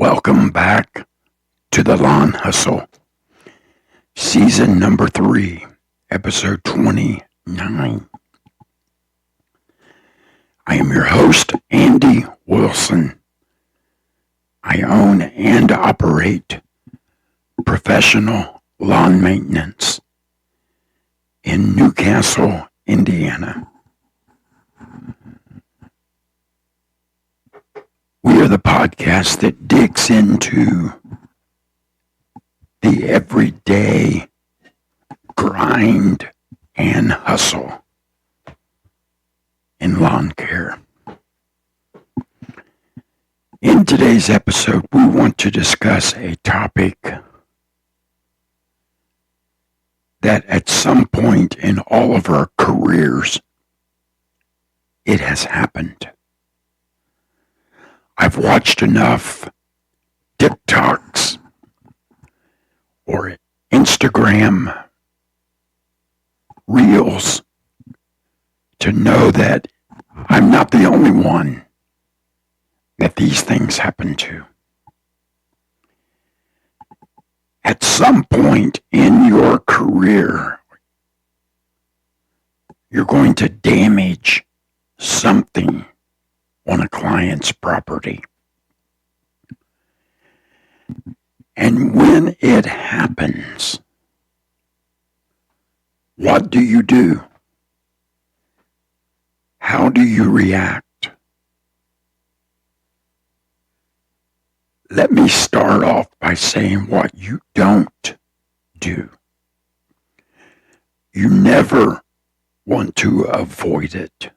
Welcome back to the Lawn Hustle, season number 3, episode 29. I am your host, Andy Wilson. I own and operate professional lawn maintenance in Newcastle, Indiana. We are the podcast that digs into the everyday grind and hustle in lawn care. In today's episode, we want to discuss a topic that at some point in all of our careers, it has happened. I've watched enough TikToks or Instagram reels to know that I'm not the only one that these things happen to. At some point in your career, you're going to damage something on a client's property. And when it happens, what do you do? How do you react? Let me start off by saying what you don't do. You never want to avoid it.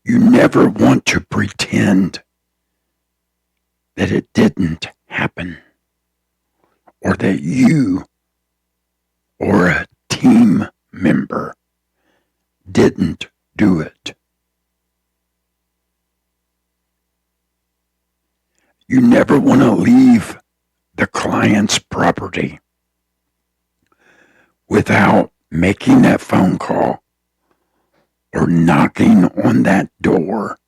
You never want to pretend that it didn't happen, or that you or a team member didn't do it. You never want to leave the client's property without making that phone call or knocking on that door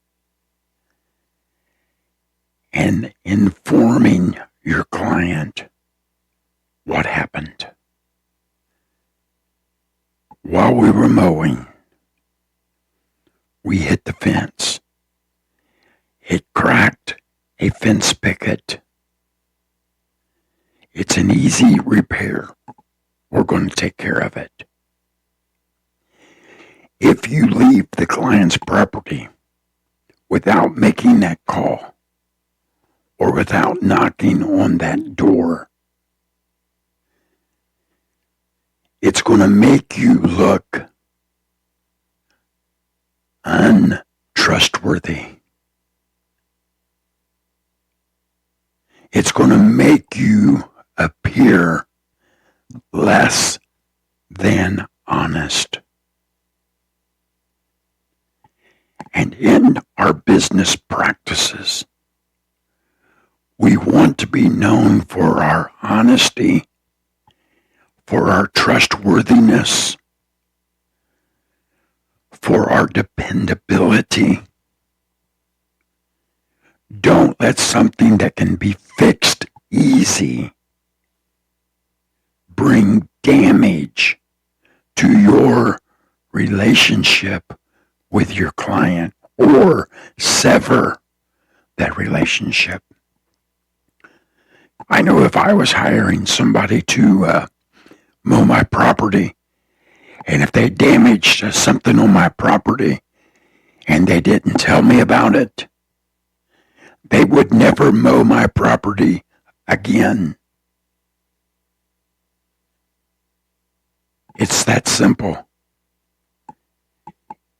and informing your client what happened. While we were mowing, we hit the fence. It cracked a fence picket. It's an easy repair. We're going to take care of it. If you leave the client's property without making that call or without knocking on that door, it's going to make you look untrustworthy. It's going to make you appear less than honest. And in our business practices, we want to be known for our honesty, for our trustworthiness, for our dependability. Don't let something that can be fixed easy bring damage to your relationship with your client or sever that relationship. I know if I was hiring somebody to mow my property, and if they damaged something on my property and they didn't tell me about it, they would never mow my property again. It's that simple.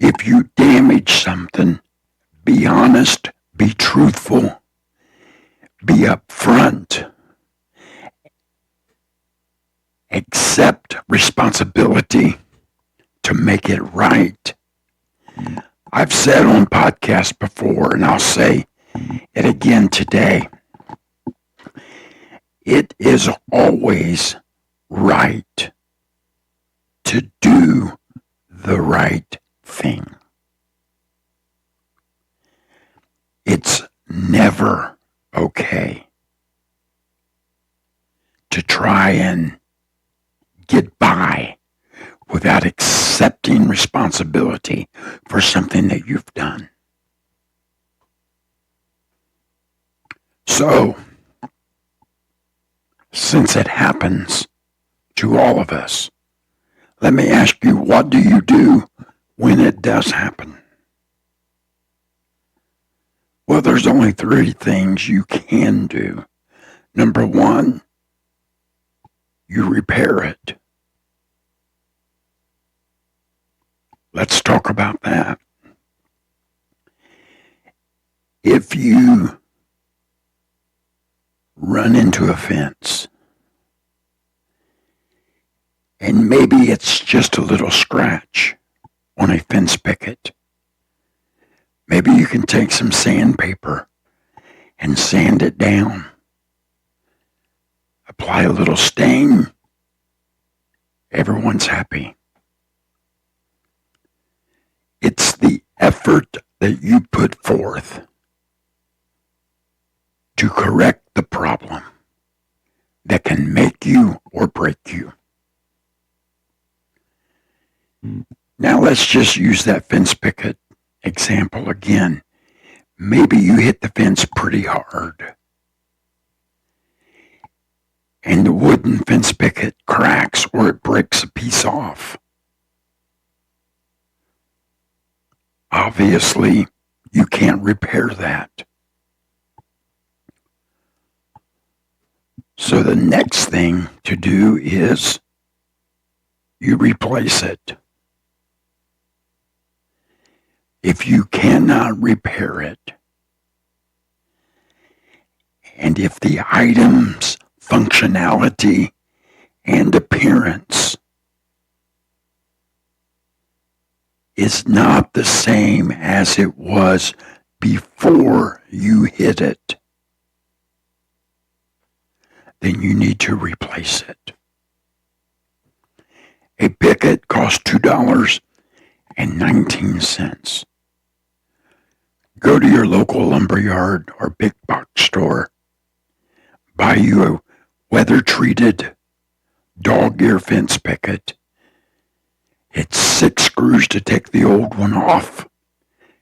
If you damage something, be honest, be truthful, be upfront, accept responsibility to make it right. I've said on podcasts before, and I'll say it again today, it is always right to do the right thing. It's never okay to try and get by without accepting responsibility for something that you've done. So, since it happens to all of us, let me ask you, what do you do when it does happen? Well, there's only three things you can do. Number one, you repair it. Let's talk about that. If you run into a fence, and maybe it's just a little scratch on a fence picket, maybe you can take some sandpaper and sand it down. Apply a little stain. Everyone's happy. It's the effort that you put forth to correct the problem that can make you or break you. Now let's just use that fence picket example again. Maybe you hit the fence pretty hard, and the wooden fence picket cracks or it breaks a piece off. Obviously, you can't repair that. So the next thing to do is you replace it. If you cannot repair it, and if the item's functionality and appearance is not the same as it was before you hit it, then you need to replace it. A picket costs $2.19. Go to your local lumberyard or big box store, buy you a weather-treated dog ear fence picket. It's 6 screws to take the old one off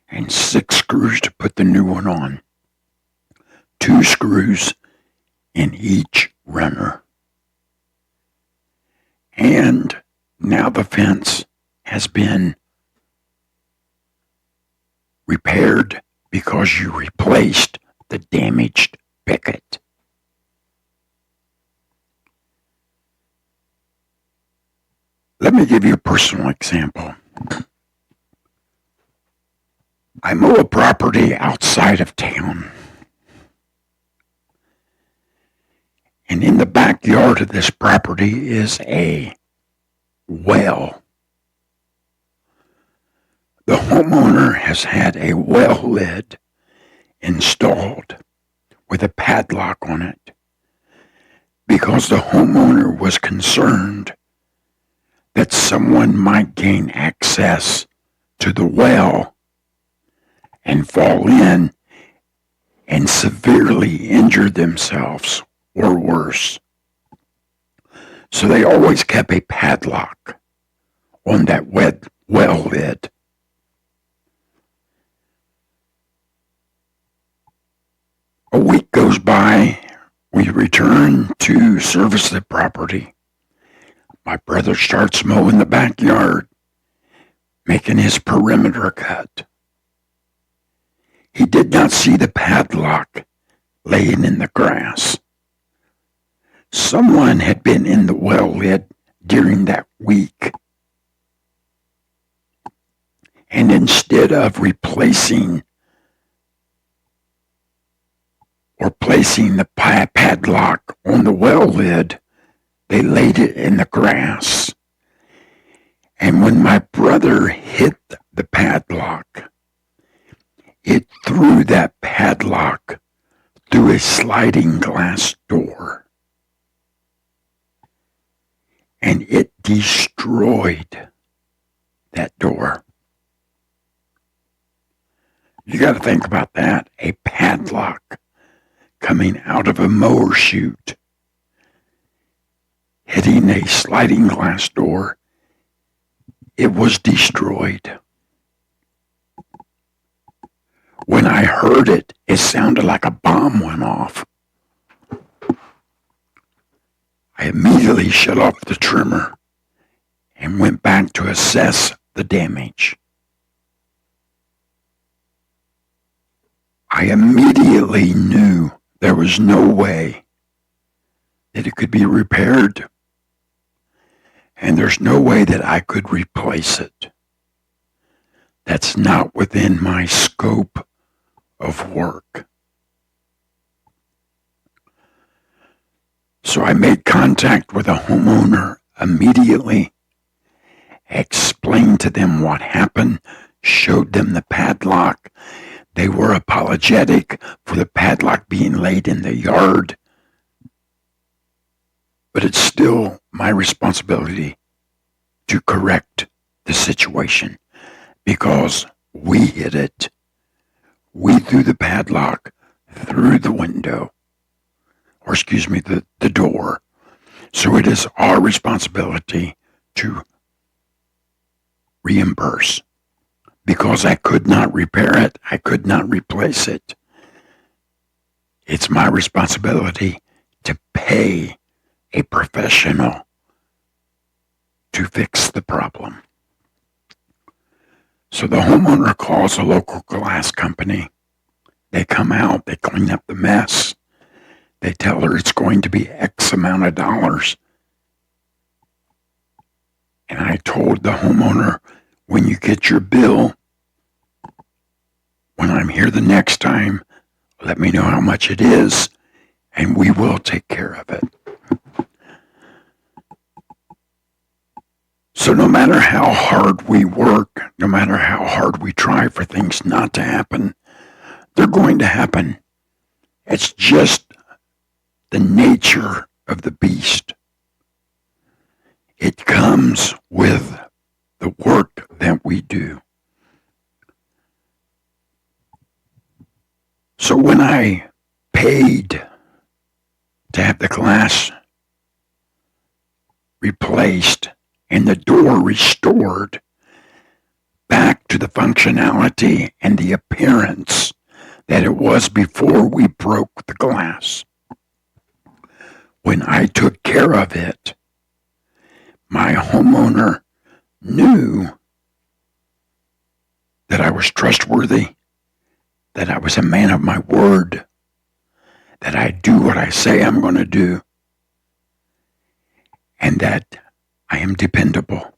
and 6 screws to put the new one on. 2 screws in each runner. And now the fence has been repaired because you replaced the damaged picket. Let me give you a personal example. I mow a property outside of town. And in the backyard of this property is a well. The homeowner has had a well lid installed with a padlock on it because the homeowner was concerned that someone might gain access to the well and fall in and severely injure themselves or worse. So they always kept a padlock on that well lid. A week goes by, we return to service the property. My brother starts mowing the backyard, making his perimeter cut. He did not see the padlock laying in the grass. Someone had been in the well lid during that week. And instead of replacing or placing the padlock on the well lid, they laid it in the grass. And when my brother hit the padlock, it threw that padlock through a sliding glass door. And it destroyed that door. You got to think about that. A padlock coming out of a mower chute, hitting a sliding glass door. It was destroyed. When I heard it, it sounded like a bomb went off. I immediately shut off the trimmer and went back to assess the damage. I immediately knew there was no way that it could be repaired, and there's no way that I could replace it. That's not within my scope of work. So I made contact with a homeowner immediately, explained to them what happened, showed them the padlock. They were apologetic for the padlock being laid in the yard, but it's still my responsibility to correct the situation because we hit it. We threw the padlock through the window, or excuse me, the door. So it is our responsibility to reimburse because I could not repair it. I could not replace it. It's my responsibility to pay a professional to fix the problem. So the homeowner calls a local glass company. They come out, they clean up the mess. They tell her it's going to be X amount of dollars. And I told the homeowner, when you get your bill, when I'm here the next time, let me know how much it is, and we will take care of it. So no matter how hard we work, no matter how hard we try for things not to happen, they're going to happen. It's just the nature of the beast. It comes with the work that we do. So when I paid to have the glass replaced and the door restored back to the functionality and the appearance that it was before we broke the glass, when I took care of it, my homeowner knew that I was trustworthy, that I was a man of my word, that I do what I say I'm going to do, and that I am dependable.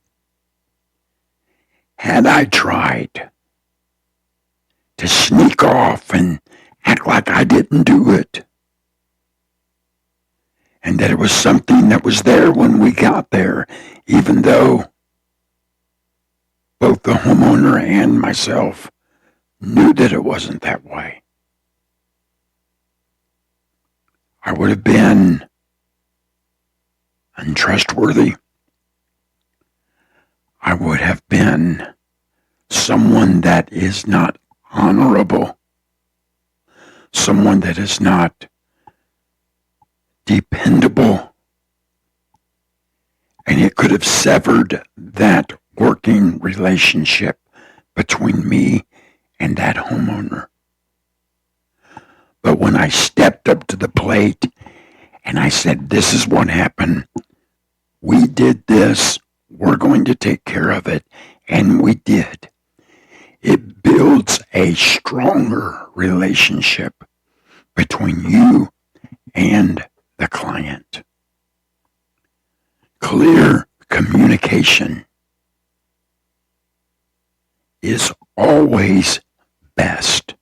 Had I tried to sneak off and act like I didn't do it, and that it was something that was there when we got there, even though both the homeowner and myself knew that it wasn't that way, I would have been untrustworthy. I would have been someone that is not honorable, someone that is not dependable, and it could have severed that working relationship between me and that homeowner. But when I stepped up to the plate and I said, this is what happened, we did this, we're going to take care of it, and we did. It builds a stronger relationship between you and the client. Clear communication is always best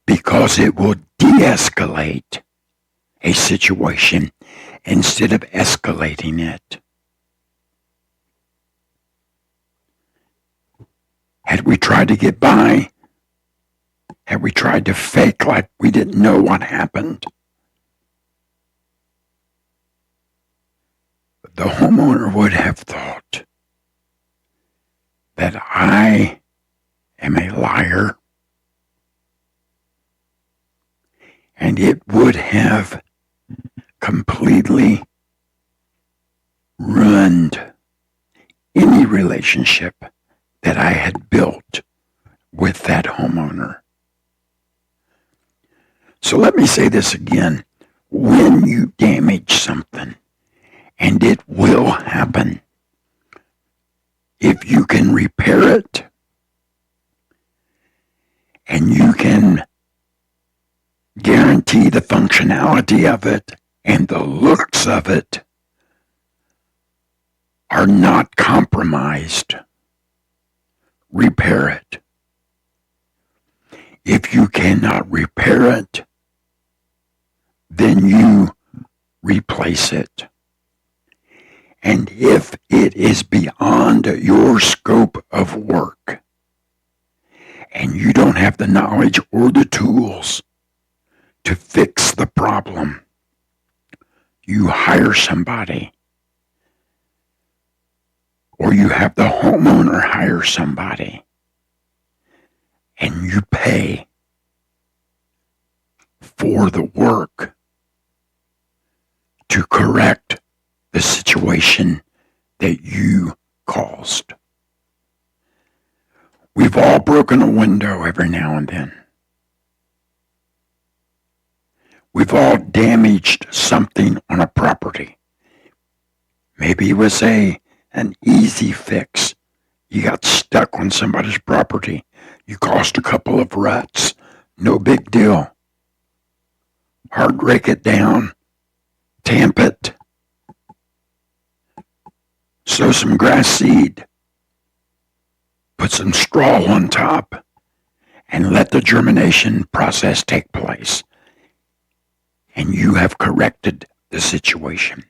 because it will de-escalate a situation instead of escalating it. Had we tried to get by, had we tried to fake like we didn't know what happened, the homeowner would have thought that I am a liar and it would have completely ruined any relationship that I had built with that homeowner. So let me say this again. When you damage something, and it will happen, if you can repair it and you can guarantee the functionality of it and the looks of it are not compromised, repair it. If you cannot repair it, then you replace it. And if it is beyond your scope of work, and you don't have the knowledge or the tools to fix the problem, you hire somebody, or you have the homeowner hire somebody, and you pay for the work to correct the situation that you caused. We've all broken a window every now and then. We've all damaged something on a property. Maybe it was an easy fix. You got stuck on somebody's property. You caused a couple of ruts. No big deal. Hard rake it down. Tamp it. Sow some grass seed. Put some straw on top. And let the germination process take place. And you have corrected the situation.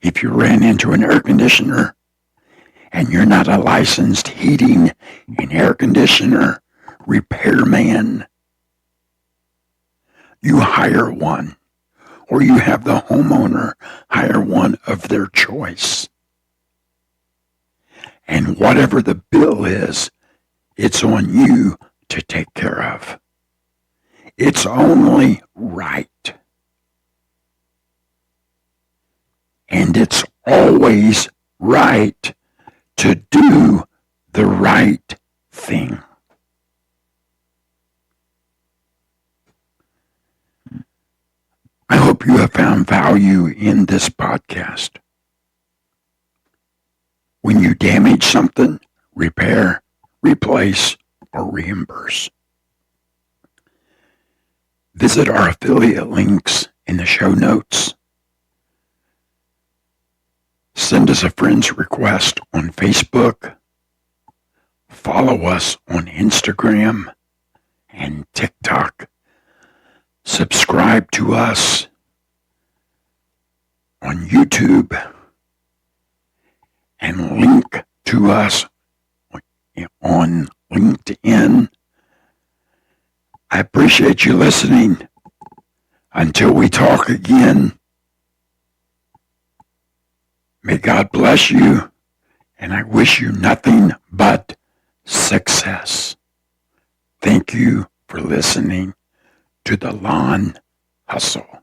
If you ran into an air conditioner and you're not a licensed heating and air conditioner repairman, you hire one, or you have the homeowner hire one of their choice. And whatever the bill is, it's on you to take care of. It's only right. And it's always right to do the right thing. I hope you have found value in this podcast. When you damage something, repair, replace, or reimburse. Visit our affiliate links in the show notes. Send us a friend's request on Facebook. Follow us on Instagram and TikTok. Subscribe to us on YouTube and link to us on LinkedIn. I appreciate you listening. Until we talk again, may God bless you, and I wish you nothing but success. Thank you for listening to the Lawn Hustle.